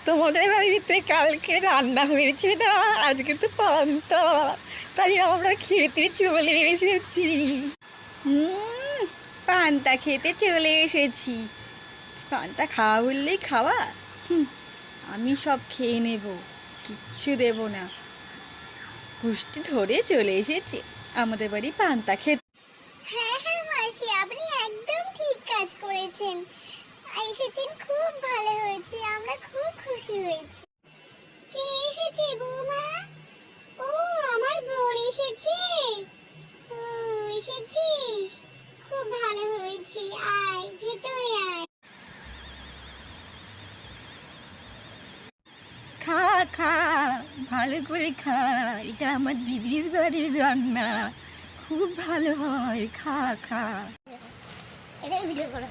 তোমাদের বাড়িতে কালকে রান্না হয়েছে না, আজকে তো পান্তা, তাই আমরা খেতে চলে এসেছি। পান্তা খেতে চলে এসেছি। পান্তা খাওয়া বললেই খাওয়া। আমি সব খেয়ে নেব, কিচ্ছু দেব না। গুষ্টি ধরে চলে এসেছে আমাদের বাড়ি পান্তা খেতে। হ্যাঁ হ্যাঁ মাসি, আপনি একদম ঠিক কাজ করেছেন। এসেছেন, খুব ভালো হয়েছে, আমরা খুব খুশি হয়েছি। কে এসেছে বৌমা? ও, আমার বোন এসেছে। ও, এসেছিস, খুব ভালো হয়েছে। আয় ভেতরে আয়। খা খা, ভালো করে খা, এটা আমার দিদির বাড়ির রান্না, খুব ভালো হয়, খা খা। এদের ভিডিও করো।